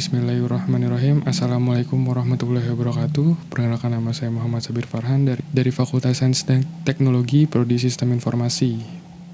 Bismillahirrahmanirrahim. Assalamualaikum warahmatullahi wabarakatuh. Perkenalkan, nama saya Muhammad Sabir Farhan dari Fakultas Sains dan Teknologi Prodi Sistem Informasi.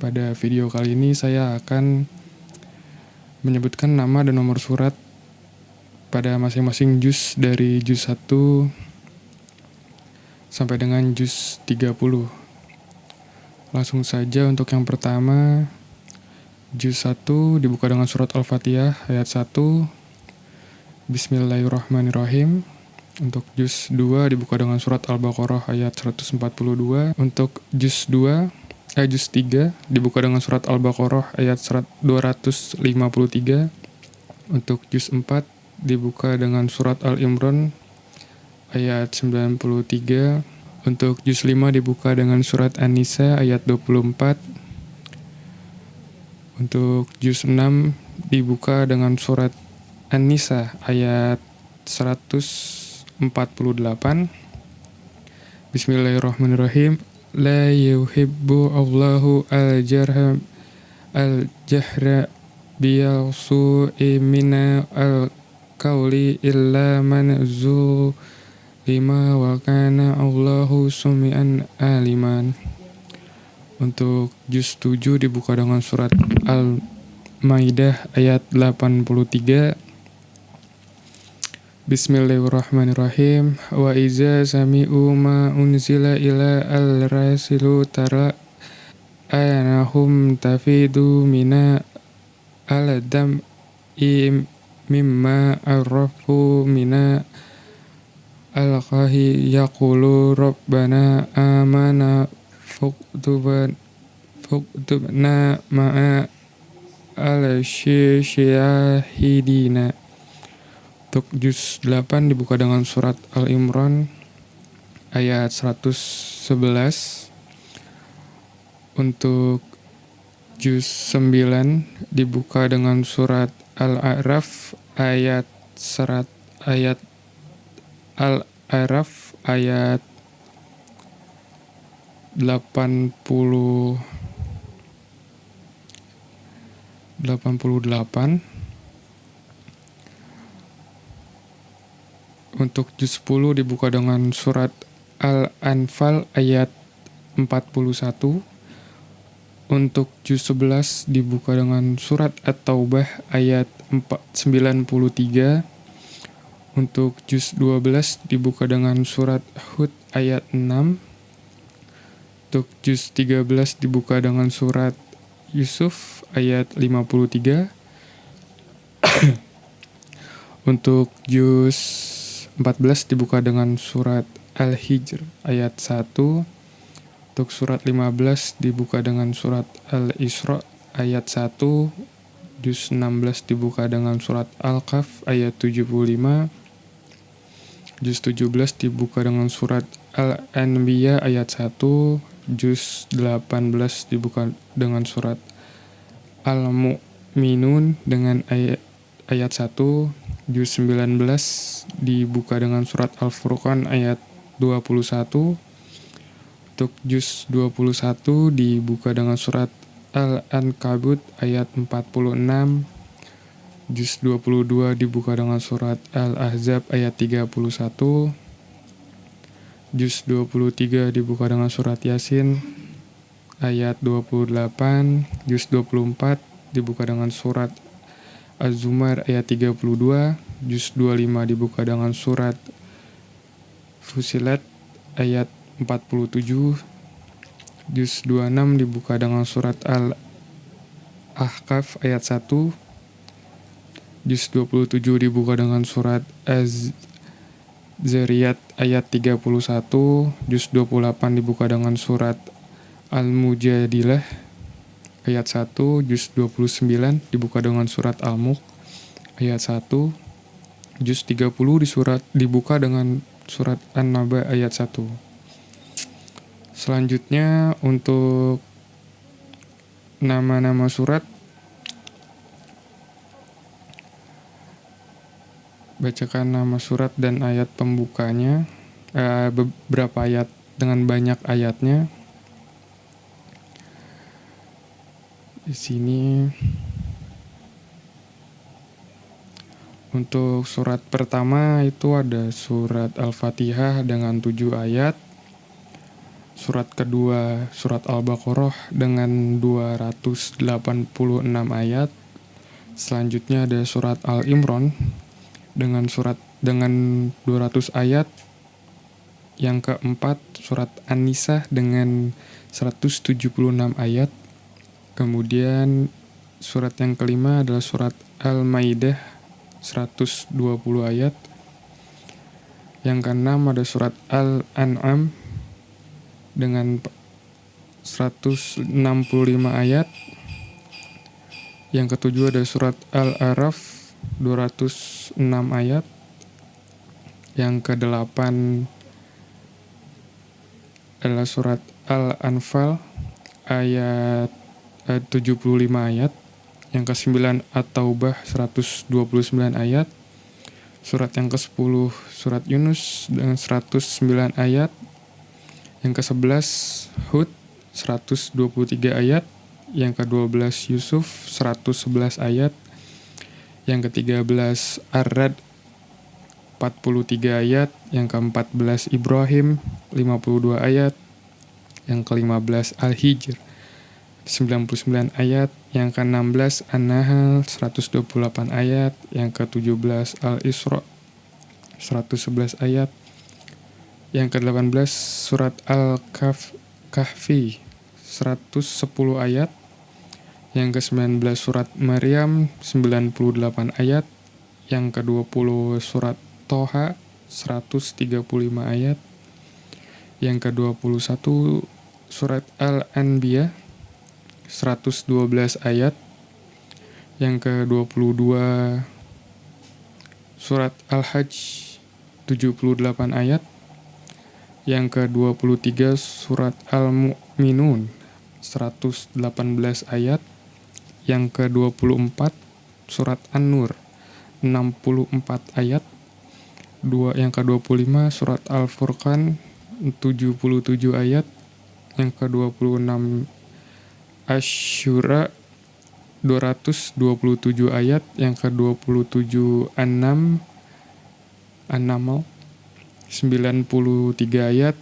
Pada video kali ini saya akan menyebutkan nama dan nomor surat pada masing-masing juz dari juz 1 sampai dengan juz 30. Langsung saja untuk yang pertama, juz 1 dibuka dengan surat Al-Fatihah ayat 1. Bismillahirrahmanirrahim. Untuk juz 2 dibuka dengan surat Al-Baqarah ayat 142. Untuk juz 3 dibuka dengan surat Al-Baqarah ayat 253. Untuk juz 4 dibuka dengan surat Al-Imran ayat 93. Untuk juz 5 dibuka dengan surat An-Nisa ayat 24. Untuk juz 6 dibuka dengan surat An-Nisa ayat 148. Bismillahirrahmanirrahim. La yuhibbu Allahu al-jahra biyasu'i mina al-qawli illa man zulima wa kana Allahu sumi'an aliman. Untuk juz 7 dibuka dengan surat Al-Maidah ayat 83. Bismillahirrahmanirrahim. Wa iza sami'u ma unzila ila al-rasilu tara anahum tafidu mina al-dam'i mimma arrafu mina al-qahi yaqulu rabbana amana fuktubna ma'a al-syahidina. Untuk juz 8 dibuka dengan surat Al-Imran ayat 111. Untuk juz 9 dibuka dengan surat Al-A'raf ayat Al-A'raf ayat 88. Untuk juz 10 dibuka dengan surat Al-Anfal ayat 41. Untuk juz 11 dibuka dengan surat At-Taubah ayat 93. Untuk juz 12 dibuka dengan surat Hud ayat 6. Untuk juz 13 dibuka dengan surat Yusuf ayat 53. Untuk juz 14 dibuka dengan surat Al-Hijr ayat 1. Untuk surat 15 dibuka dengan surat Al-Isra ayat 1. Juz 16 dibuka dengan surat Al-Kahf ayat 75. Juz 17 dibuka dengan surat Al-Anbiya ayat 1. Juz 18 dibuka dengan surat Al-Mu'minun dengan ayat 1. Juz 19 dibuka dengan surat Al-Furqan ayat 21. Untuk juz 21 dibuka dengan surat Al-Ankabut ayat 46. Juz 22 dibuka dengan surat Al-Ahzab ayat 31. Juz 23 dibuka dengan surat Yasin ayat 28. Juz 24 dibuka dengan surat Az-Zumar ayat 32. Juz 25 dibuka dengan surat Fusilat ayat 47. Juz 26 dibuka dengan surat Al-Ahqaf ayat 1. Juz 27 dibuka dengan surat Az-Zariyat ayat 31. Juz 28 dibuka dengan surat Al-Mujadilah ayat 1. Juz 29 dibuka dengan surat Al-Mulk ayat 1. Juz 30 dibuka dengan surat An-Naba ayat 1. Selanjutnya untuk nama-nama surat, bacakan nama surat dan ayat pembukanya, beberapa ayat dengan banyak ayatnya. Di sini Untuk surat pertama itu ada surat Al-Fatihah dengan 7 ayat. Surat kedua surat Al-Baqarah dengan 286 ayat. Selanjutnya ada surat Al-Imran dengan 200 ayat. Yang keempat surat An-Nisa dengan 176 ayat. Kemudian surat yang kelima adalah surat Al-Maidah 120 ayat. Yang keenam ada surat Al-An'am dengan 165 ayat. Yang ketujuh ada surat Al-Araf 206 ayat. Yang kedelapan adalah surat Al-Anfal ayat 75 ayat. Yang ke-9 At-Taubah 129 ayat. Surat yang ke-10 surat Yunus dengan 109 ayat. Yang ke-11 Hud 123 ayat. Yang ke-12 Yusuf 111 ayat. Yang ke-13 Ar-Ra'd 43 ayat. Yang ke-14 Ibrahim 52 ayat. Yang ke-15 Al-Hijr 99 ayat. Yang ke-16 An-Nahl 128 ayat. Yang ke-17 Al-Isra 111 ayat. Yang ke-18 surat Al-Kahfi 110 ayat. Yang ke-19 surat Maryam 98 ayat. Yang ke-20 surat Toha 135 ayat. Yang ke-21 surat Al-Anbiya 112 ayat. Yang ke-22 surat Al-Hajj 78 ayat. Yang ke-23 surat Al-Mu'minun 118 ayat. Yang ke-24 surat An-Nur 64 ayat. Yang ke-25 surat Al-Furqan 77 ayat. Yang ke-26 Asy-Syura 227 ayat. Yang ke-27 An-Naml 93 ayat.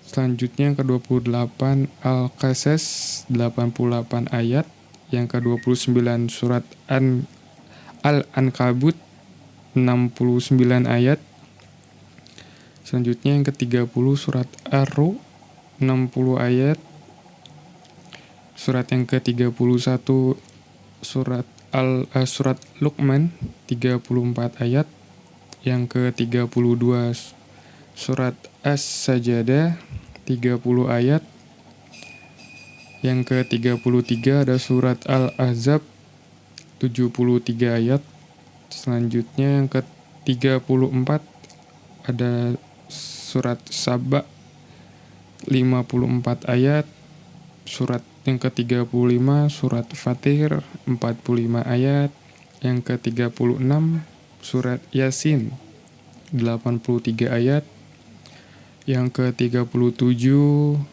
Selanjutnya yang ke-28 Al-Qasas 88 ayat. Yang ke-29 surat Al-Ankabut 69 ayat. Selanjutnya yang ke-30 surat Ar-Ru 60 ayat. Surat yang ke-31 surat Luqman 34 ayat. Yang ke-32 surat As-Sajadah 30 ayat. Yang ke-33 ada surat Al-Ahzab 73 ayat. Selanjutnya yang ke-34 ada surat Saba 54 ayat. Surat yang ke-35 surat Fatir 45 ayat. Yang ke-36 surat Yasin 83 ayat. Yang ke-37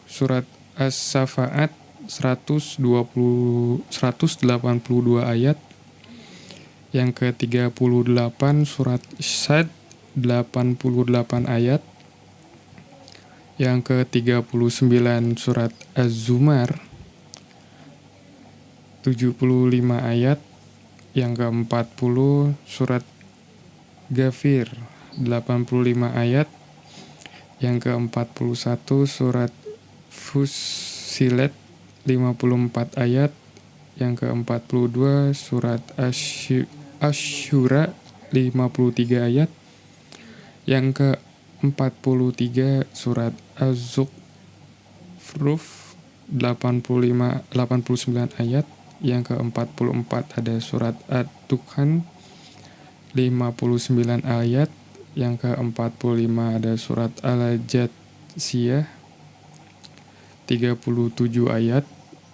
surat As-Safaat 182 ayat. Yang ke-38 surat Sad 88 ayat. Yang ke-39 surat Az-Zumar 75 ayat. Yang ke-40 surat Ghafir 85 ayat. Yang ke-41 surat Fussilat 54 ayat. Yang ke-42 surat Asy-Syura 53 ayat. Yang ke-43 surat Az-Zukhruf 89 ayat. Yang ke-44 ada surat Ad-Dukhan 59 ayat. Yang ke-45 ada surat Al-Jathiyah 37 ayat.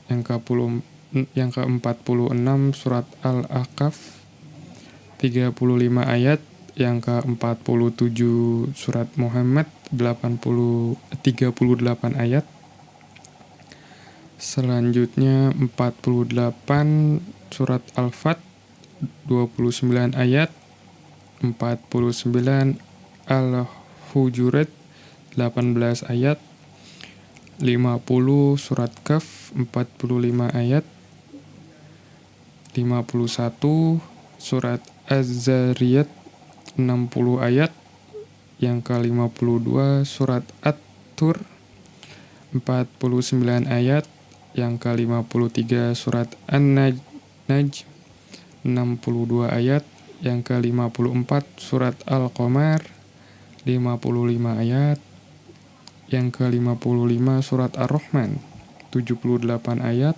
Yang ke-46 surat Al-Ahqaf 35 ayat. Yang ke-47 surat Muhammad 38 ayat. Selanjutnya 48 surat Al-Fat 29 ayat. 49 Al-Hujurat 18 ayat, 50 surat Kaf 45 ayat, 51 surat Az-Zariyat 60 ayat, yang ke-52 surat At-Tur 49 ayat, yang ke-53 surat An-Najm 62 ayat, yang ke-54 surat Al-Qamar 55 ayat, yang ke-55 surat Ar-Rahman 78 ayat,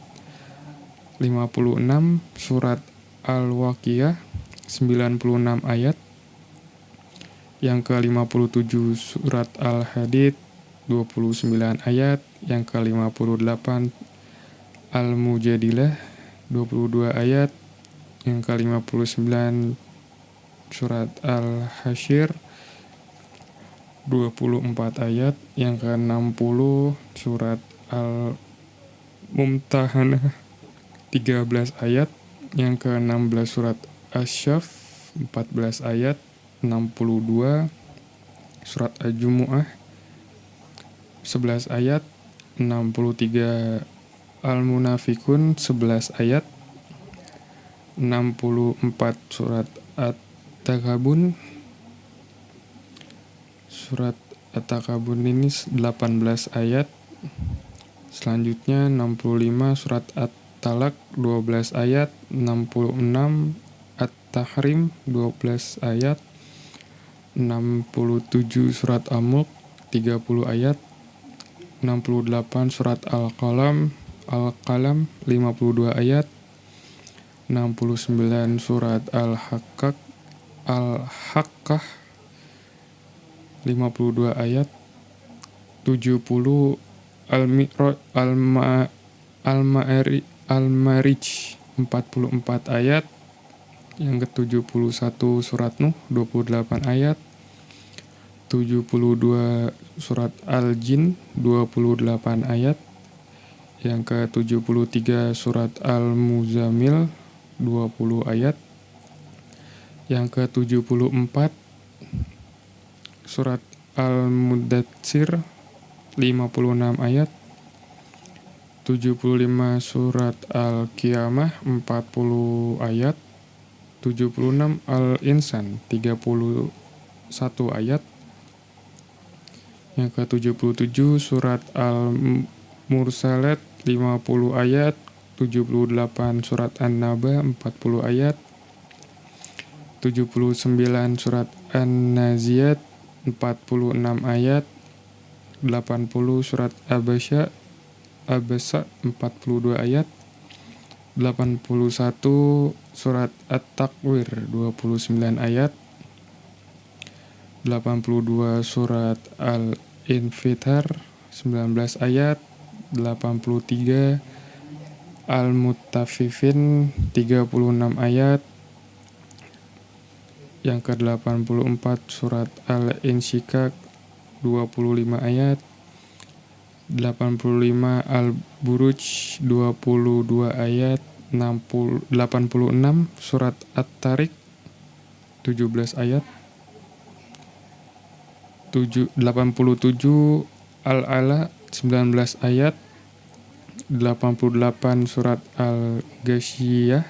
56 surat Al-Waqiah 96 ayat, yang ke-57 surat Al-Hadid 29 ayat, yang ke-58 Al-Mujadilah 22 ayat, yang ke-59 surat Al-Hasyr 24 ayat, yang ke-60 surat Al-Mumtahanah 13 ayat, yang ke-16 surat Asy-Syaff 14 ayat, 62 surat Al-Jumu'ah 11 ayat, 63 Al-Munafikun 11 ayat, 64 surat At-Takabun. Surat At-Takabun ini 18 ayat. Selanjutnya 65 surat At-Talaq 12 ayat, 66 At-Tahrim 12 ayat, 67 surat Al-Mulk 30 ayat, 68 surat Al-Qalam 52 ayat, 69 surat Al-Haqqah 52 ayat, 70 Al-Ma'arij 44 ayat, yang ke-71 surat Nuh 28 ayat, 72 surat Al-Jin 28 ayat, yang ke-73 surat Al-Muzammil 20 ayat, yang ke-74 surat Al-Mudatsir 56 ayat, 75 surat Al-Qiyamah 40 ayat, 76 Al-Insan 31 ayat, yang ke-77 surat Al-Mursalat 50 ayat, 78 surat An-Naba 40 ayat, 79 surat An-Naziyat 46 ayat, 80 surat Abasa 42 ayat, 81 surat At-Takwir 29 ayat, 82 surat Al-Infitar 19 ayat, 83 Al-Mutaffifin 36 ayat, yang ke-84 surat Al-Insyikak 25 ayat, 85 Al-Buruj 22 ayat, 86 surat At-Tariq 17 ayat, 87 Al-Ala 19 ayat, 88 surat Al-Ghasyiyah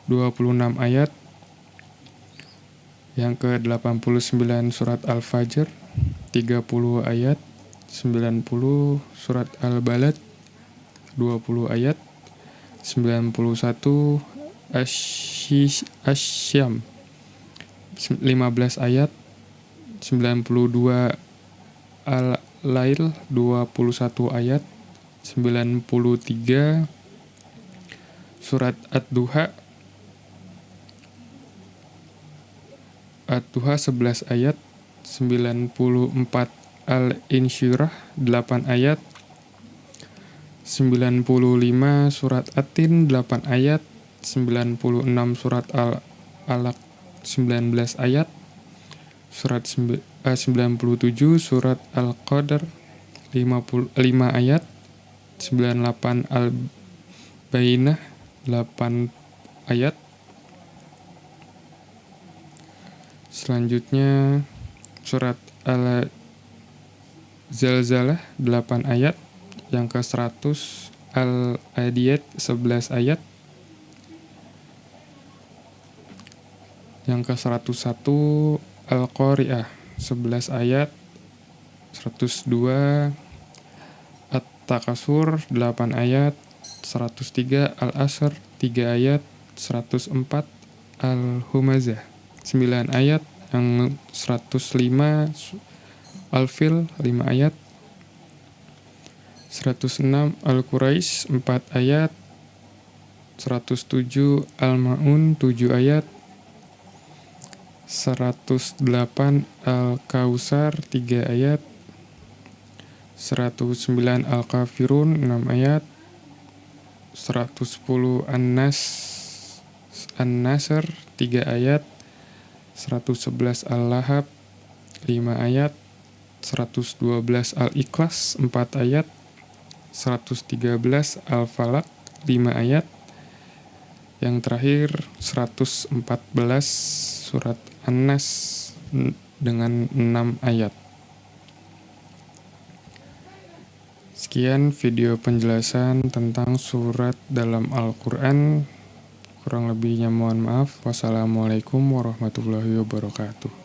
26 ayat, yang ke-89 surat Al-Fajr 30 ayat, 90 surat Al-Balad 20 ayat, 91 Asy-Syam 15 ayat, 92 Al-Lail 21 ayat, 93 surat Ad-Duha 11 ayat, 94 Al-Insyirah 8 ayat, 95 surat At-Tin 8 ayat, 96 surat Al-Alaq 19 ayat, 97 surat Al-Qadar 5 ayat, 98 Al-Bayyinah 8 ayat, Selanjutnya surat Al-Zalzalah 8 ayat. Yang ke-100 Al-Adiyat 11 ayat. Yang ke-101 Al-Qari'ah 11 ayat. 102 At-Takasur 8 ayat. 103 Al-Asr 3 ayat. 104 Al-Humazah 9 ayat. Yang 105 Al-Fil 5 ayat. 106 Al-Quraisy 4 ayat. 107 Al-Ma'un 7 ayat. 108 Al-Kautsar 3 ayat. 109 Al-Kafirun 6 ayat. 110 An-Nasr 3 ayat. 111 Al-Lahab 5 ayat. 112 Al-Ikhlas 4 ayat. 113 Al-Falaq 5 ayat. Yang terakhir 114 surat An-Nas dengan 6 ayat. Sekian video penjelasan tentang surat dalam Al-Quran. Kurang lebihnya mohon maaf. Wassalamualaikum warahmatullahi wabarakatuh.